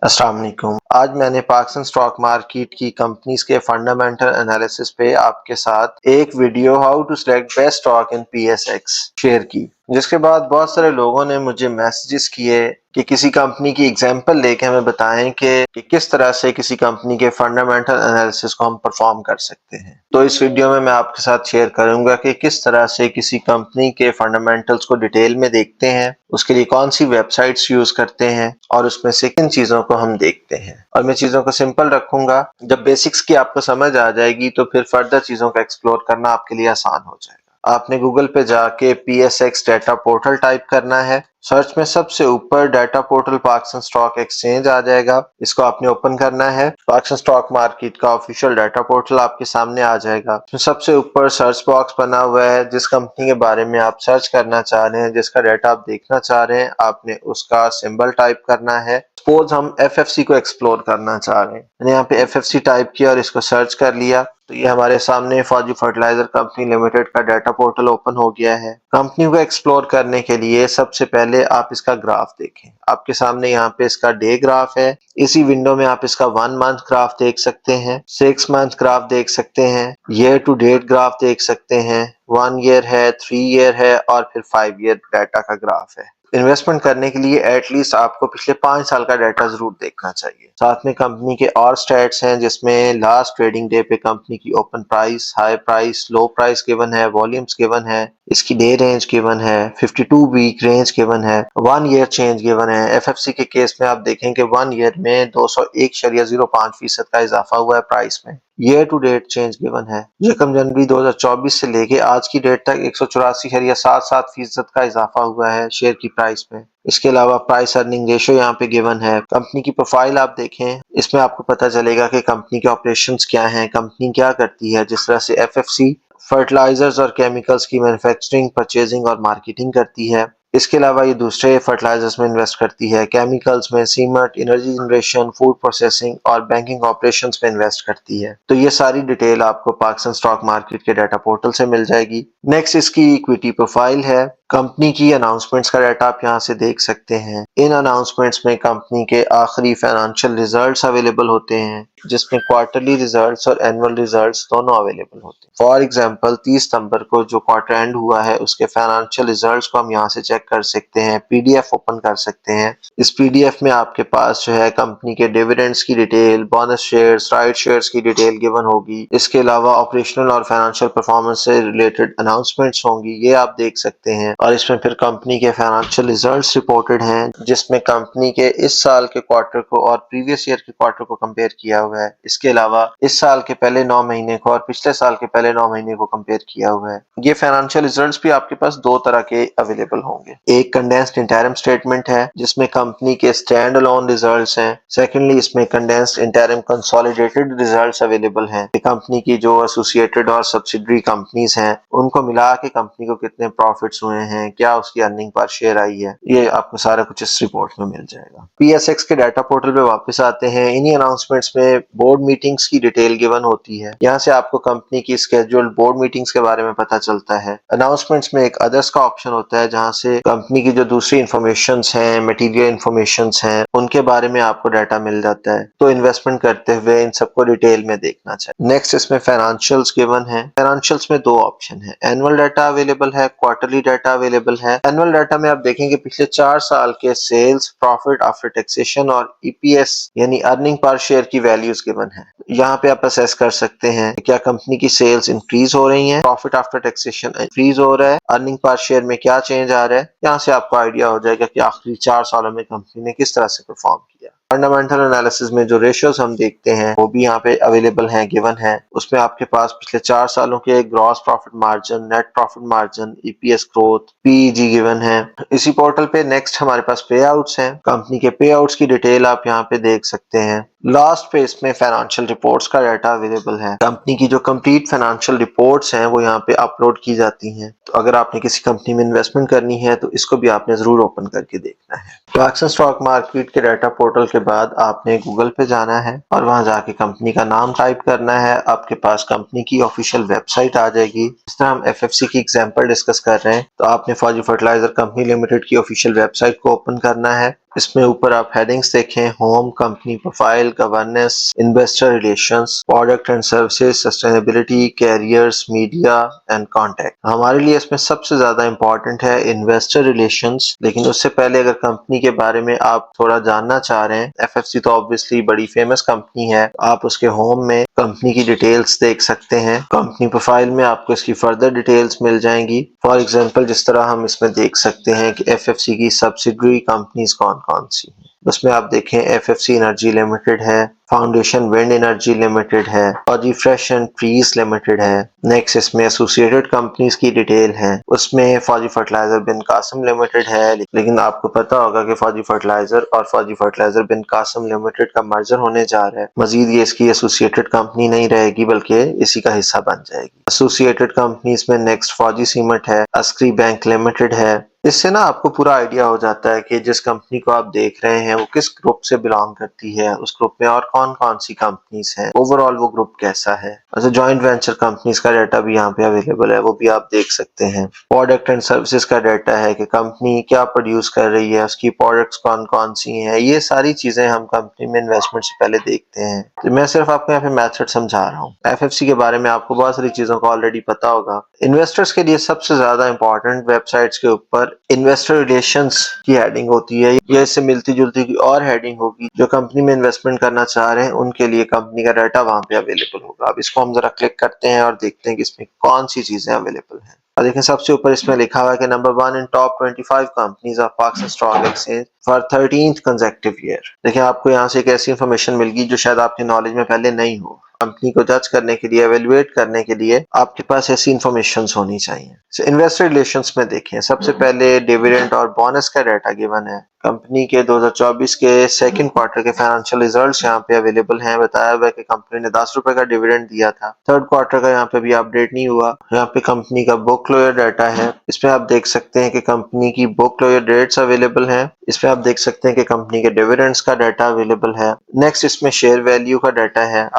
अस्सलाम वालेकुम। आज मैंने पाकिस्तान स्टॉक मार्केट की कंपनीज के फंडामेंटल एनालिसिस पे आपके साथ एक video how to select best stock in PSX share की, जिसके बाद बहुत सारे लोगों ने मुझे मैसेजेस किए कि किसी कंपनी की एग्जांपल लेके हमें बताएं कि किस तरह से किसी कंपनी के फंडामेंटल एनालिसिस को हम परफॉर्म कर सकते हैं। तो इस वीडियो में मैं आपके साथ शेयर करूंगा कि किस तरह से किसी कंपनी के फंडामेंटल्स को डिटेल में देखते हैं, उसके लिए कौन सी वेबसाइट्स यूज करते हैं और उसमें से किन चीजों को हम देखते हैं। और मैं चीजों को सिंपल रखूंगा। जब बेसिक्स की आपको समझ आ जाएगी तो फिर फर्दर चीजों को एक्सप्लोर करना आपके लिए आसान हो जाएगा। आपने गूगल पे जाके पीएसएक्स डाटा पोर्टल टाइप करना है। सर्च में सबसे ऊपर data portal Pakistan stock exchange आ जाएगा। इसको आपने ओपन करना है। पाकिस्तान स्टॉक मार्केट का ऑफिशियल डाटा पोर्टल आपके सामने आ जाएगा। इसमें सबसे ऊपर सर्च बॉक्स बना हुआ है। जिस कंपनी के बारे में आप सर्च करना चाह रहे हैं, जिसका डाटा आप देखना चाह रहे हैं, आपने उसका सिंबल टाइप करना है। सपोज हम एफएफसी को एक्सप्लोर करना चाह रहे हैं, मैंने यहाँ पे एफएफसी टाइप किया और इसको सर्च कर लिया तो ये हमारे सामने फौजी फर्टिलाइजर कंपनी लिमिटेड का डाटा पोर्टल ओपन हो गया है। कंपनी को एक्सप्लोर करने के लिए सबसे पहले आप इसका ग्राफ देखें। आपके सामने यहाँ पे इसका डे ग्राफ है। इसी विंडो में आप इसका 1 मंथ ग्राफ देख सकते हैं, 6 मंथ ग्राफ देख सकते हैं, ईयर टू डेट ग्राफ देख सकते हैं, 1 ईयर है, 3 ईयर है और फिर 5 ईयर डाटा का ग्राफ है। इन्वेस्टमेंट करने के लिए एटलीस्ट आपको पिछले 5 साल का डाटा जरूर देखना चाहिए। साथ में कंपनी के और स्टैट्स हैं, जिसमें लास्ट ट्रेडिंग डे पे कंपनी की ओपन प्राइस, हाई प्राइस, लो प्राइस गिवन है, वॉल्यूम्स गिवन है, इसकी डे रेंज गिवन है, 52 वीक रेंज गिवन है, 1 ईयर चेंज गिवन है। एफएफसी के केस में आप देखें कि 1 ईयर में 201.05% का इजाफा हुआ है प्राइस में। Year to date change given है, 1 जनवरी 2024 से लेके आज की डेट तक 184.77% का इजाफा हुआ है शेयर की प्राइस में। इसके अलावा प्राइस अर्निंग रेशियो यहाँ पे गिवन है। कंपनी की प्रोफाइल आप देखें, इसमें आपको पता चलेगा कि कंपनी के ऑपरेशंस क्या हैं, कंपनी क्या करती है। जिस तरह से एफएफसी फर्टिलाइजर्स और केमिकल्स की मैन्युफैक्चरिंग, परचेजिंग और मार्केटिंग करती है। इसके अलावा ये दूसरे फर्टिलाइजर्स में इन्वेस्ट करती है, केमिकल्स में, cement, energy generation, food processing और बैंकिंग ऑपरेशंस में इन्वेस्ट करती है। तो ये सारी डिटेल आपको पाकिस्तान स्टॉक मार्केट के डाटा पोर्टल से मिल जाएगी। नेक्स्ट इसकी इक्विटी प्रोफाइल है। कंपनी की अनाउंसमेंट्स का डाटा आप यहाँ से देख सकते हैं। इन अनाउंसमेंट्स में कंपनी के आखिरी फाइनेंशियल रिजल्ट्स अवेलेबल होते हैं, जिसमें क्वार्टरली रिजल्ट्स और एनुअल रिजल्ट्स दोनों अवेलेबल होते हैं। फॉर एग्जांपल 30 सितंबर को जो क्वार्टर एंड हुआ है, उसके फाइनेंशियल रिजल्ट्स को हम यहाँ से चेक कर सकते हैं। पीडीएफ ओपन कर सकते हैं। इस पीडीएफ में आपके पास जो है कंपनी के डिविडेंड्स की detail, bonus shares, right shares की डिटेल गिवन होगी। इसके अलावा ऑपरेशनल और फाइनेंशियल परफॉर्मेंस से रिलेटेड अनाउंसमेंट्स होंगी, ये आप देख सकते हैं। और इसमें फिर कंपनी के फाइनेंशियल रिजल्ट्स रिपोर्टेड हैं, जिसमें कंपनी के इस साल के क्वार्टर को और प्रीवियस ईयर के क्वार्टर को कंपेयर किया हुआ है। इसके अलावा इस साल के पहले 9 महीने को और पिछले साल के पहले 9 महीने को कंपेयर किया हुआ है। ये फाइनेंशियल रिजल्ट्स भी आपके पास दो तरह के अवेलेबल होंगे। एक कंडेंस्ड इंटरिम स्टेटमेंट है, जिसमें कंपनी के स्टैंड अलोन रिजल्ट्स हैं। सेकेंडली इसमें condensed interim consolidated results available हैं। कंपनी की जो एसोसिएटेड और सब्सिडरी कंपनीज हैं, उनको मिला के कंपनी को कितने प्रॉफिट्स हुए हैं, क्या उसकी अर्निंग पर शेयर आई है, ये आपको सारा कुछ इस रिपोर्ट में मिल जाएगा। पीएसएक्स के डाटा पोर्टल पे वापस आते हैं। इन्हीं अनाउंसमेंट्स में बोर्ड मीटिंग्स की डिटेल गिवन होती है। यहाँ से आपको कंपनी की स्केड्यूल्ड बोर्ड मीटिंग्स के बारे में पता चलता है। अनाउंसमेंट्स में एक अदर्स का ऑप्शन होता है, जहाँ से कंपनी की जो दूसरी इंफॉर्मेशंस हैं, मटेरियल इंफॉर्मेशंस हैं, उनके बारे में आपको डाटा मिल जाता है। तो इन्वेस्टमेंट करते हुए इन सबको डिटेल में देखना चाहिए। नेक्स्ट इसमें फाइनेंशियल्स गिवन है। फाइनेंशियल्स में दो ऑप्शन है, एनुअल डाटा अवेलेबल है, क्वार्टरली डाटा अवेलेबल है। एनुअल डाटा में आप देखेंगे पिछले 4 साल के सेल्स, प्रॉफिट आफ्टर टैक्सेशन और ईपीएस यानी अर्निंग पर शेयर की वैल्यूज गिवन है। यहाँ पे आप असेस कर सकते हैं क्या कंपनी की सेल्स इंक्रीज हो रही हैं, प्रॉफिट आफ्टर टैक्सेशन इंक्रीज हो रहा है, अर्निंग पर शेयर में क्या चेंज आ रहा है। यहाँ से आपको आइडिया हो जाएगा कि आखिरी 4 सालों में कंपनी ने किस तरह से परफॉर्म किया। फंडामेंटल एनालिसिस में जो रेशियोज हम देखते हैं वो भी यहाँ पे अवेलेबल हैं, गिवन है। उसमें आपके पास पिछले 4 सालों के gross profit margin, net profit margin, EPS growth, PEG given है। इसी पोर्टल पे नेक्स्ट हमारे पास पे आउट्स हैं। कंपनी के पे आउट्स की डिटेल आप यहाँ पे देख सकते हैं। लास्ट पे इसमें फाइनेंशियल रिपोर्ट्स का डाटा अवेलेबल है। कंपनी की जो कंप्लीट फाइनेंशियल रिपोर्ट्स हैं वो यहाँ पे अपलोड की जाती हैं। तो अगर आपने किसी कंपनी में इन्वेस्टमेंट करनी है तो इसको भी आपने जरूर ओपन करके देखना है। पाकिस्तान स्टॉक मार्केट के डाटा पोर्टल के बाद आपने गूगल पे जाना है और वहां जाके कंपनी का नाम टाइप करना है। आपके पास कंपनी की ऑफिशियल वेबसाइट आ जाएगी। इस तरह हम एफएफसी की एग्जांपल डिस्कस कर रहे हैं, तो आपने फौजी फर्टिलाइजर कंपनी लिमिटेड की ऑफिशियल वेबसाइट को ओपन करना है। इसमें ऊपर आप हेडिंग्स देखें, home, company profile, governance, investor relations, product and services, sustainability, carriers, media and contact. हमारे लिए इसमें सबसे ज्यादा इंपॉर्टेंट है इन्वेस्टर रिलेशंस। लेकिन उससे पहले अगर कंपनी के बारे में आप थोड़ा जानना चाह रहे हैं, एफएफसी तो ऑब्वियसली बड़ी फेमस कंपनी है, आप उसके होम में कंपनी की डिटेल्स देख सकते हैं। कंपनी प्रोफाइल में आपको इसकी फर्दर डिटेल्स मिल जाएंगी। फॉर एग्जांपल जिस तरह हम इसमें देख सकते हैं कि एफएफसी की सब्सिडियरी कंपनीज कौन कौन सी हैं। उसमें आप देखें एफएफसी एनर्जी लिमिटेड है, फाउंडेशन विंड एनर्जी लिमिटेड है, फौजी फ्रेश एंड ट्रीज लिमिटेड है। नेक्स्ट इसमें एसोसिएटेड कंपनीज की डिटेल है, उसमें फौजी फर्टिलाइजर बिन कासिम लिमिटेड है। लेकिन आपको पता होगा कि फौजी फर्टिलाइजर और फौजी फर्टिलाइजर बिन कासिम लिमिटेड का मर्जर होने जा रहा है। मजीद ये इसकी एसोसिएटेड कंपनी नहीं रहेगी बल्कि इसी का हिस्सा बन जाएगी। एसोसिएटेड कंपनीज में नेक्स्ट फौजी सीमेंट है, अस्करी बैंक लिमिटेड है। इससे ना आपको पूरा आइडिया हो जाता है कि जिस कंपनी को आप देख रहे हैं वो किस ग्रुप से बिलोंग करती है, उस ग्रुप में और कौन कौन सी कंपनीज हैं, ओवरऑल वो ग्रुप कैसा है। अच्छा, जॉइंट वेंचर कंपनीज का डाटा भी यहाँ पे अवेलेबल है, वो भी आप देख सकते हैं। प्रोडक्ट एंड सर्विसेज का डाटा है कि कंपनी क्या प्रोड्यूस कर रही है, उसकी प्रोडक्ट्स कौन कौन सी हैं। ये सारी चीजें हम कंपनी में इन्वेस्टमेंट से पहले देखते हैं। तो मैं सिर्फ आपको यहाँ पे मेथड समझा रहा हूँ। एफएफसी के बारे में आपको बहुत सारी चीजों का ऑलरेडी पता होगा। इन्वेस्टर्स के लिए सबसे ज्यादा इंपॉर्टेंट वेबसाइट्स के ऊपर इन्वेस्टर रिलेशंस की हेडिंग होती है, या इससे मिलती जुलती की और हेडिंग होगी। जो कंपनी में इन्वेस्टमेंट करना चाह रहे हैं उनके लिए कंपनी का डाटा वहां पे अवेलेबल होगा। अब इसको हम जरा क्लिक करते हैं और देखते हैं कि इसमें कौन सी चीजें अवेलेबल हैं। और देखें सबसे ऊपर इसमें लिखा हुआ है कि number 1 in top 25 companies of Pakistan stock exchange for 13th consecutive year. देखिए आपको यहाँ से एक ऐसी इंफॉर्मेशन मिल गई जो शायद आपके नॉलेज में पहले नहीं हो। कंपनी को जज करने के लिए, एवेलुएट करने के लिए आपके पास ऐसी इंफॉर्मेशन होनी चाहिए। इन्वेस्टर रिलेशंस में देखें, सबसे पहले डिविडेंड और बोनस का डाटा गिवन है। कंपनी के 2024 के सेकंड क्वार्टर के फाइनेंशियल रिजल्ट्स यहाँ पे अवेलेबल हैं। बताया हुआ है कि कंपनी ने 10 रुपए का डिविडेंड दिया था। थर्ड क्वार्टर का यहाँ पे भी अपडेट नहीं हुआ। यहाँ पे कंपनी का बुक क्लोजर डाटा है, इसमें आप देख सकते हैं कि कंपनी की बुक क्लोजर डेट्स अवेलेबल हैं। इसमें आप देख सकते हैं कि कंपनी के डिविडेंड्स का डाटा अवेलेबल है। नेक्स्ट इसमें शेयर वैल्यू का डाटा है।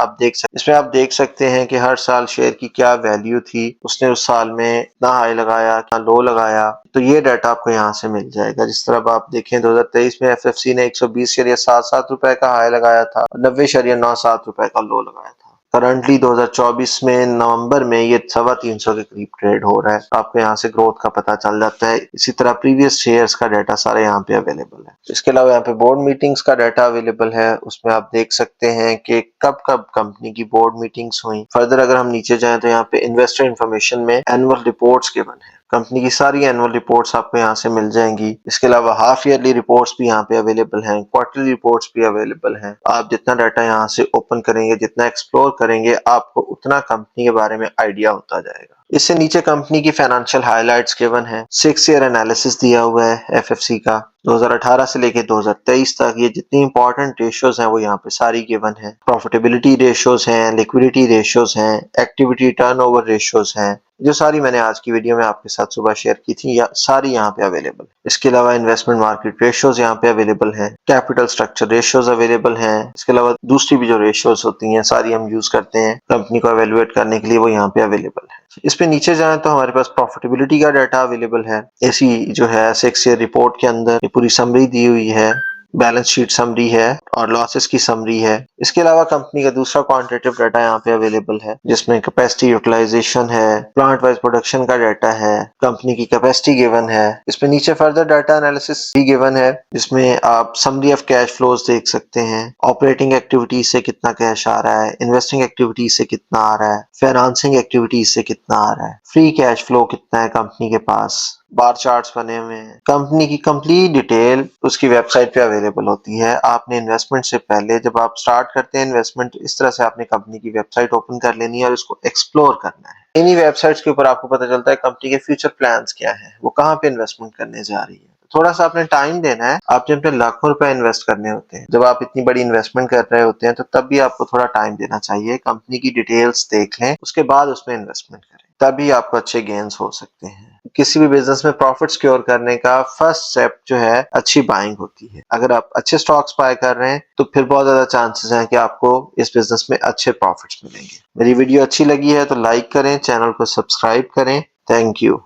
इसमें आप देख सकते हैं कि हर साल शेयर की क्या वैल्यू थी, उसने उस साल में कितना हाई लगाया, कितना लो लगाया। तो ये डाटा आपको यहाँ से मिल जाएगा। जिस तरह आप देखें 2023 में एफएफसी ने 120.77 रुपए का हाई लगाया था, 90.97 रुपए का लो लगाया था। करंटली 2024 में नवंबर में ये 350 के करीब ट्रेड हो रहा है। आपको यहाँ से ग्रोथ का पता चल जाता है। इसी तरह प्रीवियस शेयर्स का डाटा सारे यहाँ पे अवेलेबल है। इसके अलावा यहाँ पे बोर्ड मीटिंग्स का डाटा अवेलेबल है, उसमें आप देख सकते हैं कि कब कब कंपनी की बोर्ड मीटिंग्स हुई। फर्दर अगर हम नीचे जाएं तो यहाँ पे इन्वेस्टर इन्फॉर्मेशन में एनुअल रिपोर्ट्स गिवन है। कंपनी की सारी एनुअल रिपोर्ट्स आपको यहाँ से मिल जाएंगी। इसके अलावा हाफ ईयरली रिपोर्ट्स भी यहाँ पे अवेलेबल हैं, क्वार्टरली रिपोर्ट्स भी अवेलेबल हैं। आप जितना डाटा यहाँ से ओपन करेंगे, जितना एक्सप्लोर करेंगे, आपको उतना कंपनी के बारे में आइडिया होता जाएगा। इससे नीचे कंपनी की फाइनेंशियल हाइलाइट्स गिवन है। 6 ईयर एनालिसिस दिया हुआ है एफएफसी का 2018 से लेके 2023 तक। ये जितनी इंपॉर्टेंट रेशियोज हैं वो यहाँ पे सारी गिवन है। प्रॉफिटेबिलिटी रेशियोज हैं, लिक्विडिटी रेशियोज हैं, एक्टिविटी टर्नओवर रेशियोज हैं, जो सारी मैंने आज की वीडियो में आपके साथ सुबह शेयर की थी, सारी यहाँ पे अवेलेबल है। इसके अलावा इन्वेस्टमेंट मार्केट रेशियोज यहाँ पे अवेलेबल है, कैपिटल स्ट्रक्चर रेशियोज अवेलेबल हैं। इसके अलावा दूसरी भी जो रेशियोज होती हैं सारी हम यूज करते हैं कंपनी को एवेलुएट करने के लिए, वो यहाँ पे अवेलेबल है। इस पे नीचे जाएं तो हमारे पास प्रॉफिटेबिलिटी का डाटा अवेलेबल है। ऐसी जो है 6 ईयर रिपोर्ट के अंदर ये पूरी समरी दी हुई है, बैलेंस शीट समरी है और लॉसेस की समरी है। इसके अलावा कंपनी का दूसरा क्वांटिटेटिव डाटा यहाँ पे अवेलेबल है, जिसमें कैपेसिटी यूटिलाइजेशन है, प्लांट वाइज प्रोडक्शन का डाटा है, कंपनी की कैपेसिटी गिवन है। इसमें नीचे फर्दर डाटा एनालिसिस भी गिवन है, जिसमें आप समरी ऑफ कैश फ्लोज देख सकते हैं। ऑपरेटिंग एक्टिविटीज से कितना कैश आ रहा है, इन्वेस्टिंग एक्टिविटीज से कितना आ रहा है, फाइनेंसिंग एक्टिविटीज से कितना आ रहा है, फ्री कैश फ्लो कितना है कंपनी के पास। बार चार्ट्स बने हुए हैं। कंपनी की कंप्लीट डिटेल उसकी वेबसाइट पे अवेलेबल होती है। आपने इन्वेस्टमेंट से पहले जब आप स्टार्ट करते हैं इन्वेस्टमेंट, इस तरह से आपने कंपनी की वेबसाइट ओपन कर लेनी है और इसको एक्सप्लोर करना है। इन्हीं वेबसाइट्स के ऊपर आपको पता चलता है कंपनी के फ्यूचर प्लान्स क्या है, वो कहाँ पे इन्वेस्टमेंट करने जा रही है। थोड़ा सा आपने टाइम देना है। आपने अपने लाखों रुपए इन्वेस्ट करने होते हैं। जब आप इतनी बड़ी इन्वेस्टमेंट कर रहे होते हैं तो तब भी आपको थोड़ा टाइम देना चाहिए। कंपनी की डिटेल्स देख लें, उसके बाद उसमें इन्वेस्टमेंट करें, तभी आपको अच्छे गेन्स हो सकते हैं। किसी भी बिजनेस में प्रॉफिट सिक्योर करने का फर्स्ट स्टेप जो है अच्छी बाइंग होती है। अगर आप अच्छे स्टॉक्स बाय कर रहे हैं तो फिर बहुत ज्यादा चांसेस हैं कि आपको इस बिजनेस में अच्छे प्रॉफिट्स मिलेंगे। मेरी वीडियो अच्छी लगी है तो लाइक करें, चैनल को सब्सक्राइब करें। Thank you.